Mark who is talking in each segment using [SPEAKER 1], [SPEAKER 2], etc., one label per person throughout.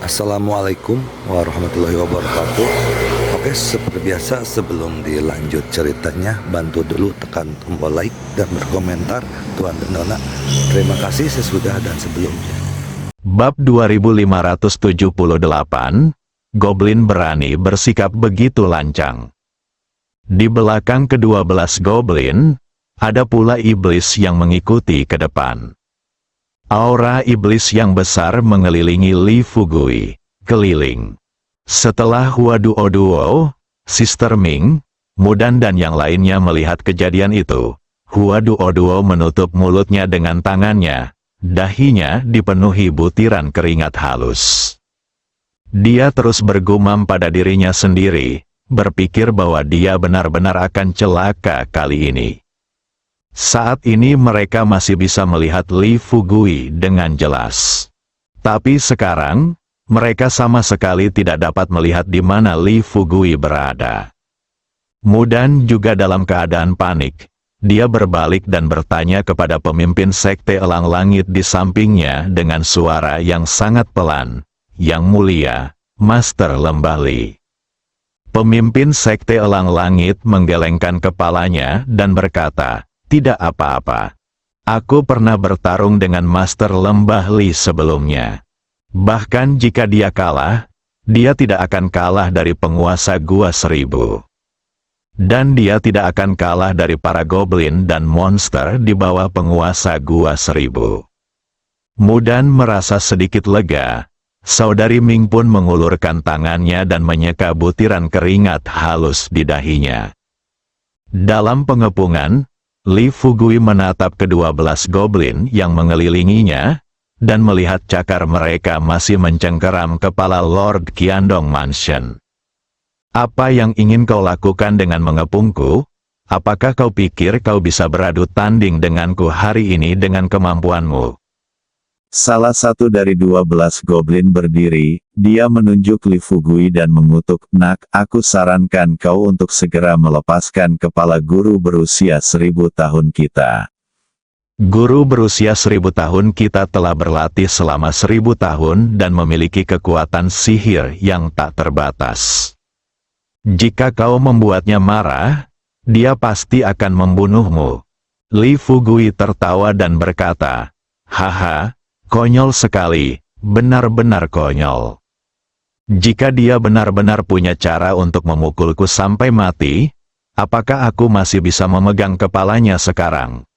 [SPEAKER 1] Assalamualaikum warahmatullahi wabarakatuh. Oke, seperti biasa sebelum dilanjut ceritanya, bantu dulu tekan tombol like dan berkomentar Tuan dan Nona. Terima kasih sesudah dan sebelumnya.
[SPEAKER 2] Bab 2578, Goblin berani bersikap begitu lancang. Di belakang ke-12 Goblin, ada pula iblis yang mengikuti ke depan. Aura iblis yang besar mengelilingi Li Fugui, keliling. Setelah Huaduo Duo, Sister Ming, Mudan dan yang lainnya melihat kejadian itu, Huaduo Duo menutup mulutnya dengan tangannya, dahinya dipenuhi butiran keringat halus. Dia terus bergumam pada dirinya sendiri, berpikir bahwa dia benar-benar akan celaka kali ini. Saat ini mereka masih bisa melihat Li Fugui dengan jelas. Tapi sekarang, mereka sama sekali tidak dapat melihat di mana Li Fugui berada. Mudan juga dalam keadaan panik. Dia berbalik dan bertanya kepada pemimpin sekte Elang Langit di sampingnya dengan suara yang sangat pelan. Yang mulia, Master Lembah Li. Pemimpin sekte Elang Langit menggelengkan kepalanya dan berkata, "Tidak apa-apa. Aku pernah bertarung dengan Master Lembah Li sebelumnya. Bahkan jika dia kalah, dia tidak akan kalah dari penguasa Gua Seribu. Dan dia tidak akan kalah dari para goblin dan monster di bawah penguasa Gua Seribu." Mudan merasa sedikit lega. Saudari Ming pun mengulurkan tangannya dan menyeka butiran keringat halus di dahinya. Dalam pengepungan, Li Fugui menatap ke-12 goblin yang mengelilinginya, dan melihat cakar mereka masih mencengkeram kepala Lord Qiandong Mansion. "Apa yang ingin kau lakukan dengan mengepungku? Apakah kau pikir kau bisa beradu tanding denganku hari ini dengan kemampuanmu?"
[SPEAKER 3] Salah satu dari 12 goblin berdiri, dia menunjuk Li Fugui dan mengutuk, "Nak, aku sarankan kau untuk segera melepaskan kepala guru berusia 1000 tahun kita."
[SPEAKER 2] Guru berusia 1000 tahun kita telah berlatih selama 1000 tahun dan memiliki kekuatan sihir yang tak terbatas. Jika kau membuatnya marah, dia pasti akan membunuhmu. Li Fugui tertawa dan berkata, "Haha, konyol sekali, benar-benar konyol. Jika dia benar-benar punya cara untuk memukulku sampai mati, apakah aku masih bisa memegang kepalanya sekarang?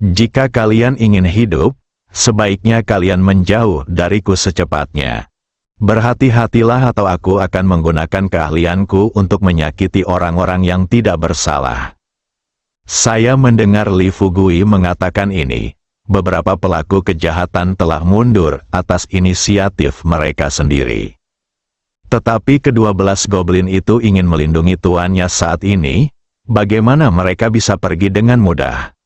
[SPEAKER 2] Jika kalian ingin hidup, sebaiknya kalian menjauh dariku secepatnya. Berhati-hatilah atau aku akan menggunakan keahlianku untuk menyakiti orang-orang yang tidak bersalah." Saya mendengar Li Fugui mengatakan ini. Beberapa pelaku kejahatan telah mundur atas inisiatif mereka sendiri. Tetapi ke-12 goblin itu ingin melindungi tuannya saat ini. Bagaimana mereka bisa pergi dengan mudah?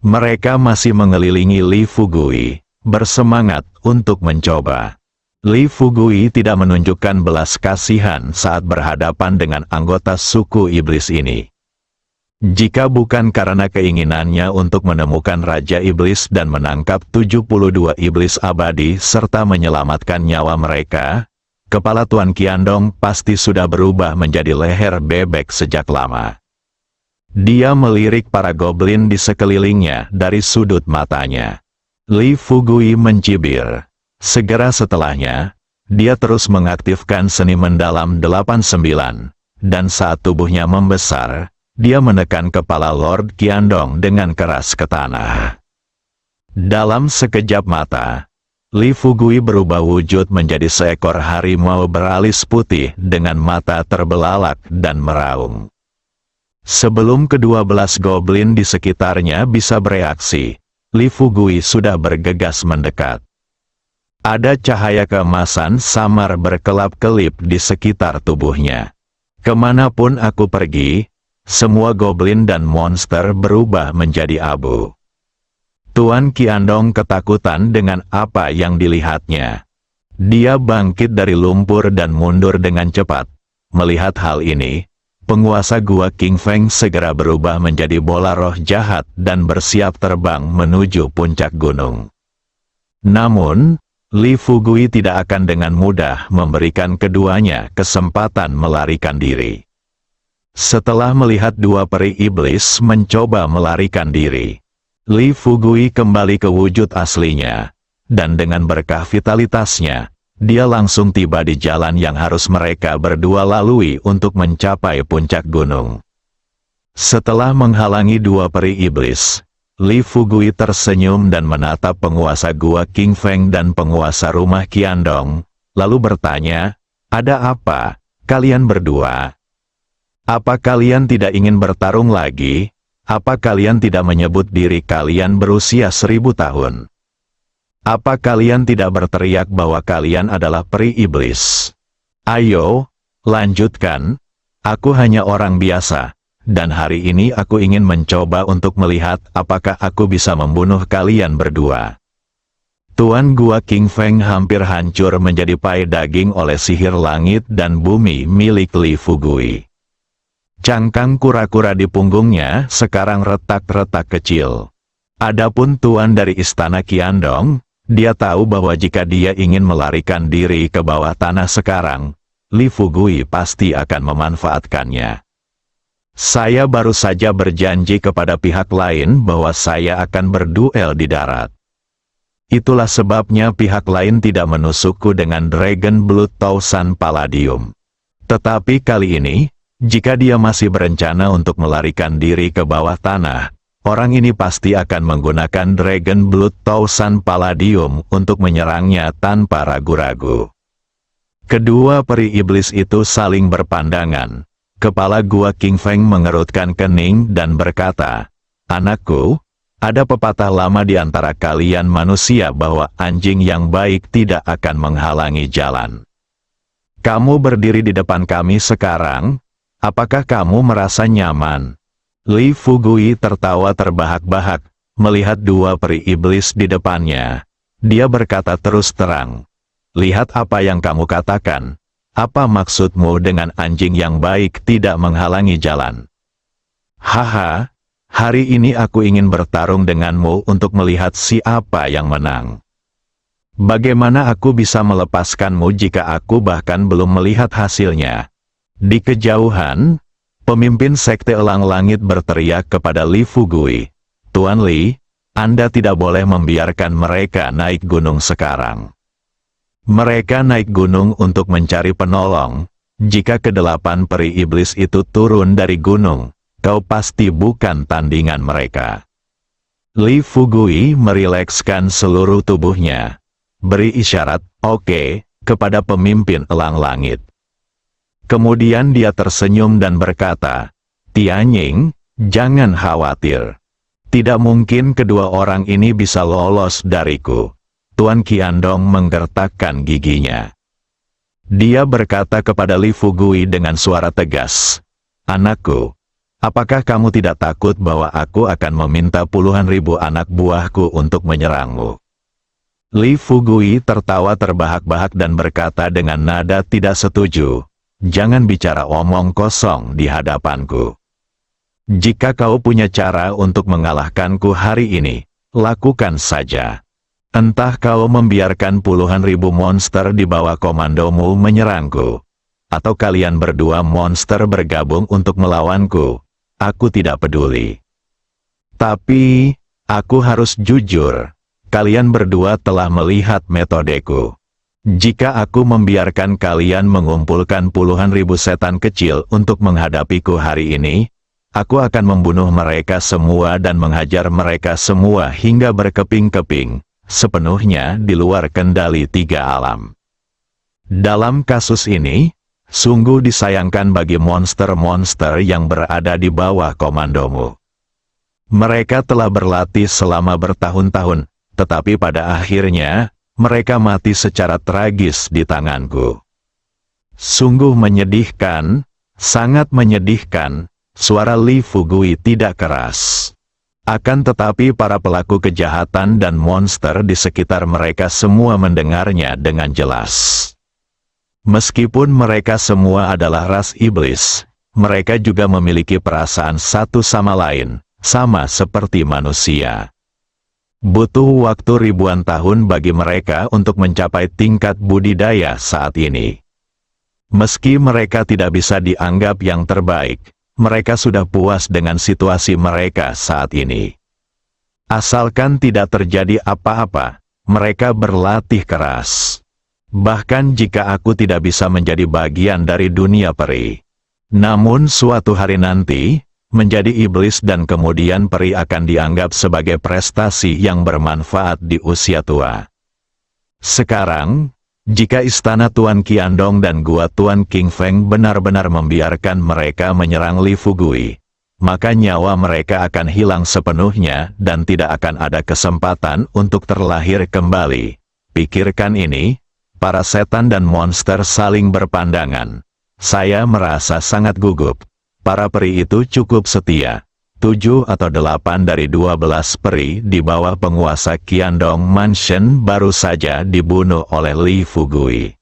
[SPEAKER 2] Mereka masih mengelilingi Li Fugui, bersemangat untuk mencoba. Li Fugui tidak menunjukkan belas kasihan saat berhadapan dengan anggota suku iblis ini. Jika bukan karena keinginannya untuk menemukan Raja Iblis dan menangkap 72 iblis abadi serta menyelamatkan nyawa mereka, kepala Tuan Qiandong pasti sudah berubah menjadi leher bebek sejak lama. Dia melirik para goblin di sekelilingnya dari sudut matanya. Li Fugui mencibir. Segera setelahnya, dia terus mengaktifkan seni mendalam 89, dan saat tubuhnya membesar, dia menekan kepala Lord Qiandong dengan keras ke tanah. Dalam sekejap mata, Li Fugui berubah wujud menjadi seekor harimau beralis putih dengan mata terbelalak dan meraung. Sebelum ke-12 goblin di sekitarnya bisa bereaksi, Li Fugui sudah bergegas mendekat. Ada cahaya keemasan samar berkelap-kelip di sekitar tubuhnya. Kemanapun aku pergi, semua goblin dan monster berubah menjadi abu. Tuan Qiandong ketakutan dengan apa yang dilihatnya. Dia bangkit dari lumpur dan mundur dengan cepat. Melihat hal ini, penguasa Gua King Feng segera berubah menjadi bola roh jahat dan bersiap terbang menuju puncak gunung. Namun, Li Fugui tidak akan dengan mudah memberikan keduanya kesempatan melarikan diri. Setelah melihat dua peri iblis mencoba melarikan diri, Li Fugui kembali ke wujud aslinya, dan dengan berkah vitalitasnya, dia langsung tiba di jalan yang harus mereka berdua lalui untuk mencapai puncak gunung. Setelah menghalangi dua peri iblis, Li Fugui tersenyum dan menatap penguasa Gua King Feng dan penguasa rumah Qiandong, lalu bertanya, "Ada apa, kalian berdua? Apa kalian tidak ingin bertarung lagi? Apa kalian tidak menyebut diri kalian berusia 1000 tahun? Apa kalian tidak berteriak bahwa kalian adalah peri iblis? Ayo, lanjutkan, aku hanya orang biasa. Dan hari ini aku ingin mencoba untuk melihat apakah aku bisa membunuh kalian berdua." Tuan Gua King Feng hampir hancur menjadi pai daging oleh sihir langit dan bumi milik Li Fugui. Cangkang kura-kura di punggungnya sekarang retak-retak kecil. Adapun tuan dari istana Qiandong, dia tahu bahwa jika dia ingin melarikan diri ke bawah tanah sekarang, Li Fugui pasti akan memanfaatkannya. "Saya baru saja berjanji kepada pihak lain bahwa saya akan berduel di darat. Itulah sebabnya pihak lain tidak menusukku dengan Dragon Blood Thousand Palladium. Tetapi kali ini, jika dia masih berencana untuk melarikan diri ke bawah tanah, orang ini pasti akan menggunakan Dragon Blood Thousand Palladium untuk menyerangnya tanpa ragu-ragu." Kedua peri iblis itu saling berpandangan. Kepala Gua King Feng mengerutkan kening dan berkata, "Anakku, ada pepatah lama di antara kalian manusia bahwa anjing yang baik tidak akan menghalangi jalan. Kamu berdiri di depan kami sekarang, apakah kamu merasa nyaman?" Li Fugui tertawa terbahak-bahak, melihat dua peri iblis di depannya. Dia berkata terus terang, "Lihat apa yang kamu katakan. Apa maksudmu dengan anjing yang baik tidak menghalangi jalan?" "Haha, hari ini aku ingin bertarung denganmu untuk melihat siapa yang menang. Bagaimana aku bisa melepaskanmu jika aku bahkan belum melihat hasilnya?" Di kejauhan, pemimpin Sekte Elang Langit berteriak kepada Li Fugui, "Tuan Li, Anda tidak boleh membiarkan mereka naik gunung sekarang. Mereka naik gunung untuk mencari penolong. Jika kedelapan peri iblis itu turun dari gunung, kau pasti bukan tandingan mereka." Li Fugui merilekskan seluruh tubuhnya, beri isyarat "oke" kepada pemimpin Elang Langit. Kemudian dia tersenyum dan berkata, "Tianying, jangan khawatir. Tidak mungkin kedua orang ini bisa lolos dariku." Tuan Qiandong menggertakkan giginya. Dia berkata kepada Li Fugui dengan suara tegas, "Anakku, apakah kamu tidak takut bahwa aku akan meminta puluhan ribu anak buahku untuk menyerangmu?" Li Fugui tertawa terbahak-bahak dan berkata dengan nada tidak setuju, "Jangan bicara omong kosong di hadapanku. Jika kau punya cara untuk mengalahkanku hari ini, lakukan saja. Entah kau membiarkan puluhan ribu monster di bawah komandomu menyerangku, atau kalian berdua monster bergabung untuk melawanku, aku tidak peduli. Tapi, aku harus jujur, kalian berdua telah melihat metodeku. Jika aku membiarkan kalian mengumpulkan puluhan ribu setan kecil untuk menghadapiku hari ini, aku akan membunuh mereka semua dan menghajar mereka semua hingga berkeping-keping, sepenuhnya di luar kendali tiga alam. Dalam kasus ini, sungguh disayangkan bagi monster-monster yang berada di bawah komandomu. Mereka telah berlatih selama bertahun-tahun, tetapi pada akhirnya, mereka mati secara tragis di tanganku. Sungguh menyedihkan, sangat menyedihkan." Suara Li Fugui tidak keras. Akan tetapi para pelaku kejahatan dan monster di sekitar mereka semua mendengarnya dengan jelas. Meskipun mereka semua adalah ras iblis, mereka juga memiliki perasaan satu sama lain, sama seperti manusia. Butuh waktu ribuan tahun bagi mereka untuk mencapai tingkat budidaya saat ini. Meski mereka tidak bisa dianggap yang terbaik, mereka sudah puas dengan situasi mereka saat ini. Asalkan tidak terjadi apa-apa, mereka berlatih keras. Bahkan jika aku tidak bisa menjadi bagian dari dunia peri. Namun suatu hari nanti, menjadi iblis dan kemudian peri akan dianggap sebagai prestasi yang bermanfaat di usia tua. Sekarang, jika istana Tuan Qiandong dan gua Tuan King Feng benar-benar membiarkan mereka menyerang Li Fugui, maka nyawa mereka akan hilang sepenuhnya dan tidak akan ada kesempatan untuk terlahir kembali. Pikirkan ini, para setan dan monster saling berpandangan. Saya merasa sangat gugup. Para peri itu cukup setia. 7 atau 8 dari 12 peri di bawah penguasa Qiandong Mansion baru saja dibunuh oleh Li Fugui.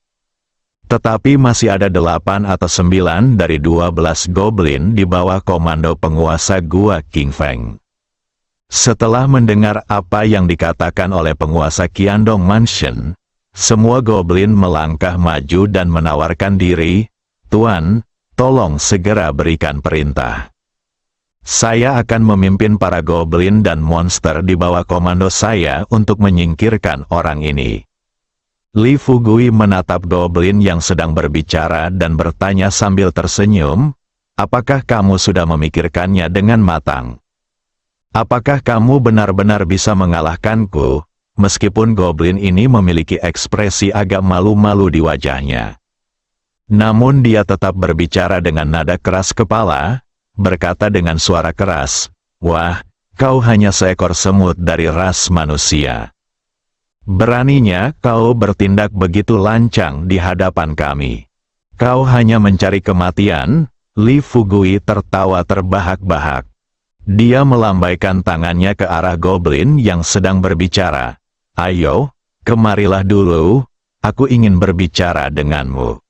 [SPEAKER 2] Tetapi masih ada 8 atau 9 dari 12 goblin di bawah komando penguasa Gua King Feng. Setelah mendengar apa yang dikatakan oleh penguasa Qiandong Mansion, semua goblin melangkah maju dan menawarkan diri, "Tuan, tolong segera berikan perintah. Saya akan memimpin para goblin dan monster di bawah komando saya untuk menyingkirkan orang ini." Li Fugui menatap goblin yang sedang berbicara dan bertanya sambil tersenyum, "Apakah kamu sudah memikirkannya dengan matang? Apakah kamu benar-benar bisa mengalahkanku?" Meskipun goblin ini memiliki ekspresi agak malu-malu di wajahnya. Namun dia tetap berbicara dengan nada keras kepala, berkata dengan suara keras, "Wah, kau hanya seekor semut dari ras manusia. Beraninya kau bertindak begitu lancang di hadapan kami. Kau hanya mencari kematian?" Li Fugui tertawa terbahak-bahak. Dia melambaikan tangannya ke arah goblin yang sedang berbicara. "Ayo, kemarilah dulu, aku ingin berbicara denganmu."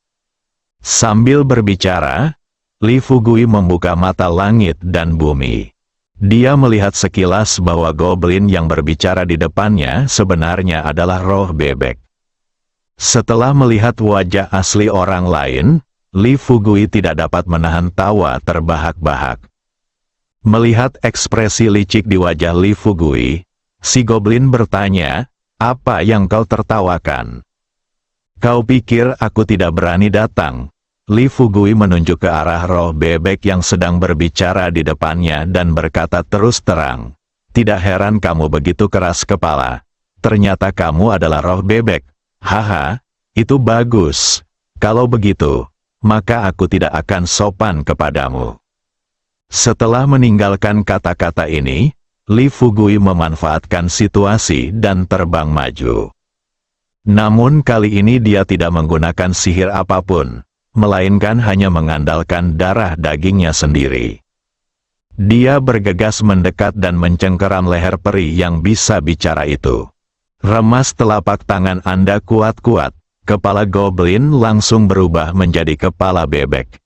[SPEAKER 2] Sambil berbicara, Li Fugui membuka mata langit dan bumi. Dia melihat sekilas bahwa goblin yang berbicara di depannya sebenarnya adalah roh bebek. Setelah melihat wajah asli orang lain, Li Fugui tidak dapat menahan tawa terbahak-bahak. Melihat ekspresi licik di wajah Li Fugui, si goblin bertanya, "Apa yang kau tertawakan? Kau pikir aku tidak berani datang?" Li Fugui menunjuk ke arah roh bebek yang sedang berbicara di depannya dan berkata terus terang, "Tidak heran kamu begitu keras kepala. Ternyata kamu adalah roh bebek. Haha, itu bagus. Kalau begitu, maka aku tidak akan sopan kepadamu." Setelah meninggalkan kata-kata ini, Li Fugui memanfaatkan situasi dan terbang maju. Namun kali ini dia tidak menggunakan sihir apapun, melainkan hanya mengandalkan darah dagingnya sendiri. Dia bergegas mendekat dan mencengkeram leher peri yang bisa bicara itu. "Remas telapak tangan Anda kuat-kuat." Kepala goblin langsung berubah menjadi kepala bebek.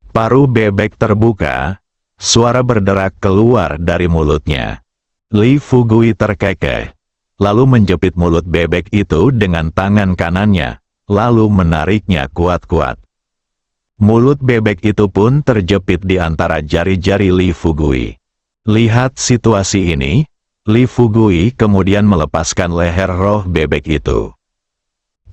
[SPEAKER 2] Paruh bebek terbuka, suara berderak keluar dari mulutnya. Li Fugui terkekeh, lalu menjepit mulut bebek itu dengan tangan kanannya, lalu menariknya kuat-kuat. Mulut bebek itu pun terjepit di antara jari-jari Li Fugui. Lihat situasi ini, Li Fugui kemudian melepaskan leher roh bebek itu.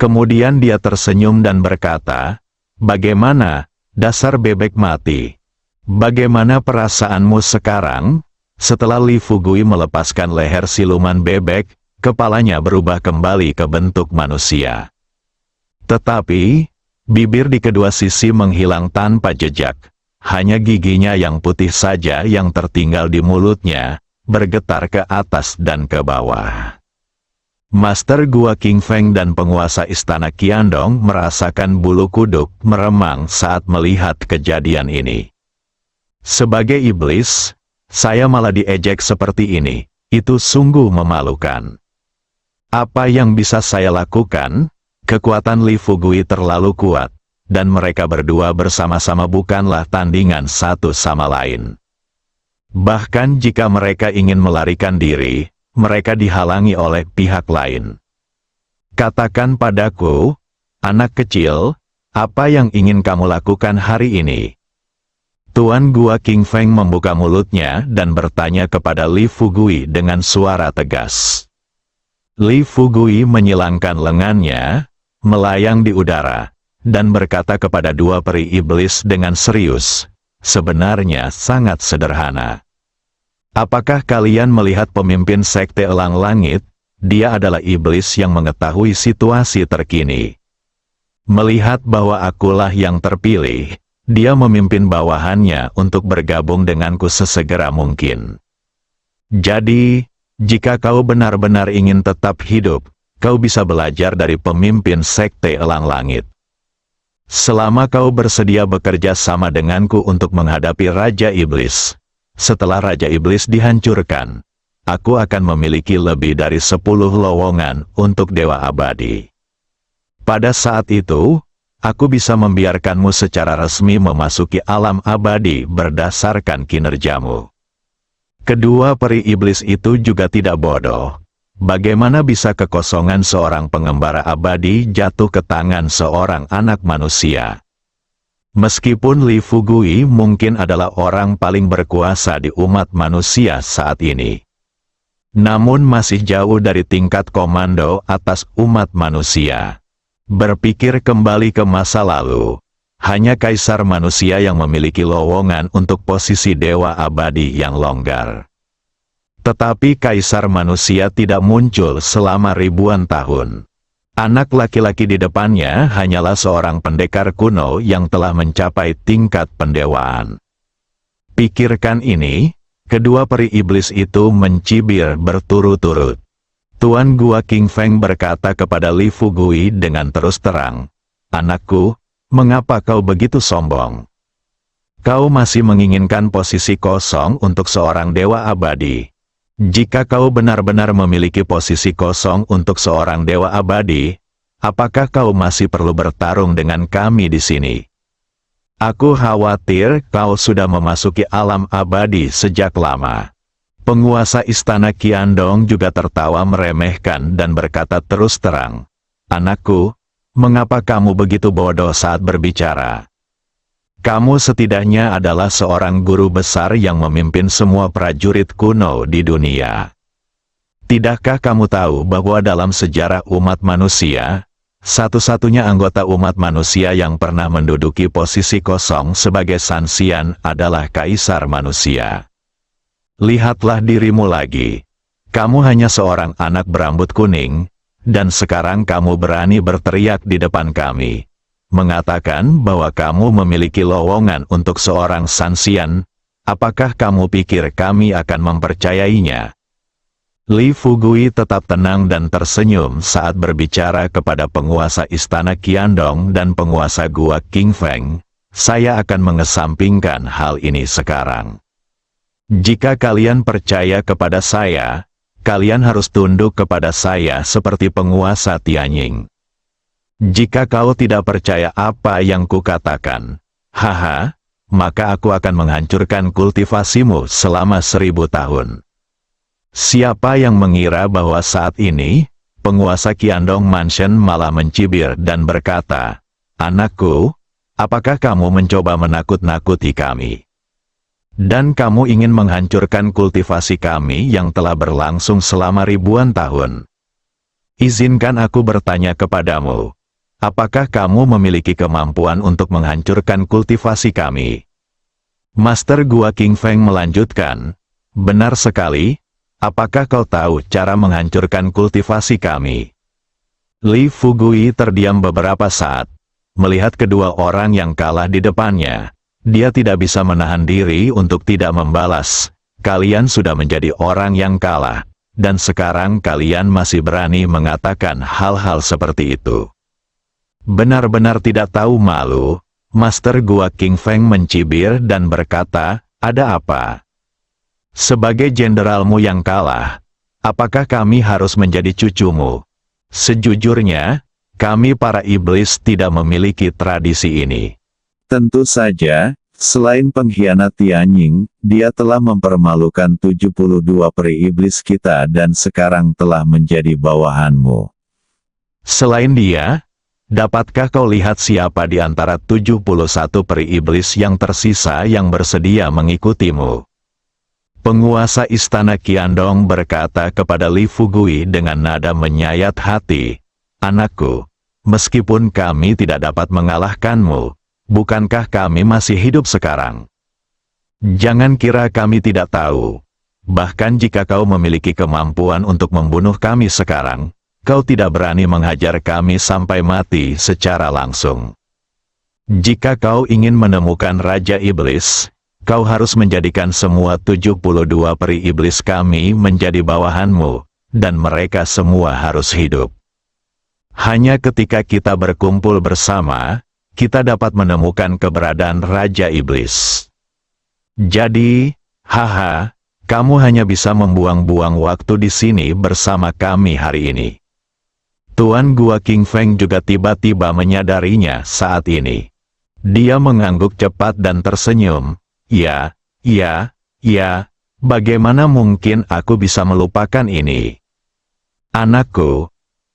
[SPEAKER 2] Kemudian dia tersenyum dan berkata, "Bagaimana, dasar bebek mati? Bagaimana perasaanmu sekarang?" Setelah Li Fugui melepaskan leher siluman bebek, kepalanya berubah kembali ke bentuk manusia. Tetapi, bibir di kedua sisi menghilang tanpa jejak. Hanya giginya yang putih saja yang tertinggal di mulutnya, bergetar ke atas dan ke bawah. Master Gua King Feng dan penguasa istana Qiandong merasakan bulu kuduk meremang saat melihat kejadian ini. Sebagai iblis, saya malah diejek seperti ini. Itu sungguh memalukan. Apa yang bisa saya lakukan? Kekuatan Li Fugui terlalu kuat, dan mereka berdua bersama-sama bukanlah tandingan satu sama lain. Bahkan jika mereka ingin melarikan diri, mereka dihalangi oleh pihak lain. Katakan padaku, anak kecil, apa yang ingin kamu lakukan hari ini? Tuan Gua King Feng membuka mulutnya dan bertanya kepada Li Fugui dengan suara tegas. Li Fugui menyilangkan lengannya, melayang di udara, dan berkata kepada dua peri iblis dengan serius, sebenarnya sangat sederhana. Apakah kalian melihat pemimpin sekte Elang Langit? Dia adalah iblis yang mengetahui situasi terkini. Melihat bahwa akulah yang terpilih, dia memimpin bawahannya untuk bergabung denganku sesegera mungkin. Jadi, jika kau benar-benar ingin tetap hidup, kau bisa belajar dari pemimpin sekte Elang Langit. Selama kau bersedia bekerja sama denganku untuk menghadapi Raja Iblis, setelah Raja Iblis dihancurkan, aku akan memiliki lebih dari 10 lowongan untuk Dewa Abadi. Pada saat itu, aku bisa membiarkanmu secara resmi memasuki alam abadi berdasarkan kinerjamu. Kedua peri iblis itu juga tidak bodoh. Bagaimana bisa kekosongan seorang pengembara abadi jatuh ke tangan seorang anak manusia? Meskipun Li Fugui mungkin adalah orang paling berkuasa di umat manusia saat ini, namun masih jauh dari tingkat komando atas umat manusia. Berpikir kembali ke masa lalu, hanya kaisar manusia yang memiliki lowongan untuk posisi dewa abadi yang longgar. Tetapi kaisar manusia tidak muncul selama ribuan tahun. Anak laki-laki di depannya hanyalah seorang pendekar kuno yang telah mencapai tingkat pendewaan. Pikirkan ini, kedua peri iblis itu mencibir berturut-turut. Tuan Gua King Feng berkata kepada Li Fugui dengan terus terang, "Anakku, mengapa kau begitu sombong? Kau masih menginginkan posisi kosong untuk seorang dewa abadi. Jika kau benar-benar memiliki posisi kosong untuk seorang dewa abadi, apakah kau masih perlu bertarung dengan kami di sini? Aku khawatir kau sudah memasuki alam abadi sejak lama." Penguasa istana Qiandong juga tertawa meremehkan dan berkata terus terang, "Anakku, mengapa kamu begitu bodoh saat berbicara? Kamu setidaknya adalah seorang guru besar yang memimpin semua prajurit kuno di dunia. Tidakkah kamu tahu bahwa dalam sejarah umat manusia, satu-satunya anggota umat manusia yang pernah menduduki posisi kosong sebagai Sanxian adalah Kaisar Manusia? Lihatlah dirimu lagi. Kamu hanya seorang anak berambut kuning, dan sekarang kamu berani berteriak di depan kami, mengatakan bahwa kamu memiliki lowongan untuk seorang Sanxian. Apakah kamu pikir kami akan mempercayainya?" Li Fugui tetap tenang dan tersenyum saat berbicara kepada penguasa istana Qiandong dan penguasa Gua King Feng. "Saya akan mengesampingkan hal ini sekarang. Jika kalian percaya kepada saya, kalian harus tunduk kepada saya seperti penguasa Tianying. Jika kau tidak percaya apa yang kukatakan, haha, maka aku akan menghancurkan kultivasimu selama 1000 tahun." Siapa yang mengira bahwa saat ini, penguasa Qiandong Mansion malah mencibir dan berkata, "Anakku, apakah kamu mencoba menakut-nakuti kami? Dan kamu ingin menghancurkan kultivasi kami yang telah berlangsung selama ribuan tahun? Izinkan aku bertanya kepadamu, apakah kamu memiliki kemampuan untuk menghancurkan kultivasi kami?" Master Gua King Feng melanjutkan, "Benar sekali, apakah kau tahu cara menghancurkan kultivasi kami?" Li Fugui terdiam beberapa saat, melihat kedua orang yang kalah di depannya. Dia tidak bisa menahan diri untuk tidak membalas, "Kalian sudah menjadi orang yang kalah, dan sekarang kalian masih berani mengatakan hal-hal seperti itu. Benar-benar tidak tahu malu." Master Gua King Feng mencibir dan berkata, "Ada apa? Sebagai jenderalmu yang kalah, apakah kami harus menjadi cucumu? Sejujurnya, kami para iblis tidak memiliki tradisi ini."
[SPEAKER 3] Tentu saja, Selain pengkhianat Tianying, dia telah mempermalukan 72 peri iblis kita dan sekarang telah menjadi bawahanmu.
[SPEAKER 2] Selain dia, dapatkah kau lihat siapa di antara 71 peri iblis yang tersisa yang bersedia mengikutimu? Penguasa istana Qiandong berkata kepada Li Fugui dengan nada menyayat hati, "Anakku, meskipun kami tidak dapat mengalahkanmu, bukankah kami masih hidup sekarang? Jangan kira kami tidak tahu. Bahkan jika kau memiliki kemampuan untuk membunuh kami sekarang, kau tidak berani menghajar kami sampai mati secara langsung. Jika kau ingin menemukan Raja Iblis, kau harus menjadikan semua 72 peri iblis kami menjadi bawahanmu, dan mereka semua harus hidup. Hanya ketika kita berkumpul bersama, kita dapat menemukan keberadaan Raja Iblis. Jadi, haha, kamu hanya bisa membuang-buang waktu di sini bersama kami hari ini." Tuan Gua King Feng juga tiba-tiba menyadarinya saat ini. Dia mengangguk cepat dan tersenyum. Ya, bagaimana mungkin aku bisa melupakan ini? Anakku,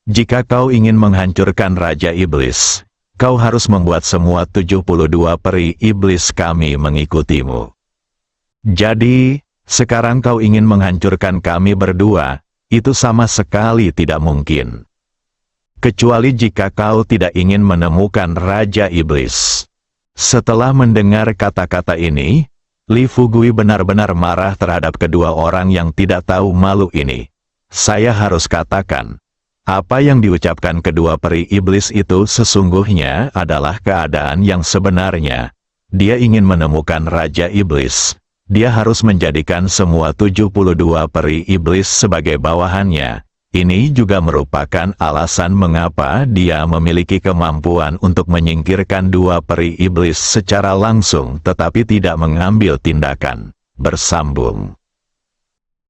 [SPEAKER 2] jika kau ingin menghancurkan Raja Iblis, kau harus membuat semua 72 peri iblis kami mengikutimu. Jadi, sekarang kau ingin menghancurkan kami berdua, itu sama sekali tidak mungkin. Kecuali jika kau tidak ingin menemukan Raja Iblis. Setelah mendengar kata-kata ini, Li Fugui benar-benar marah terhadap kedua orang yang tidak tahu malu ini. Saya harus katakan, apa yang diucapkan kedua peri iblis itu sesungguhnya adalah keadaan yang sebenarnya. Dia ingin menemukan Raja Iblis. Dia harus menjadikan semua 72 peri iblis sebagai bawahannya. Ini juga merupakan alasan mengapa dia memiliki kemampuan untuk menyingkirkan dua peri iblis secara langsung tetapi tidak mengambil tindakan. Bersambung.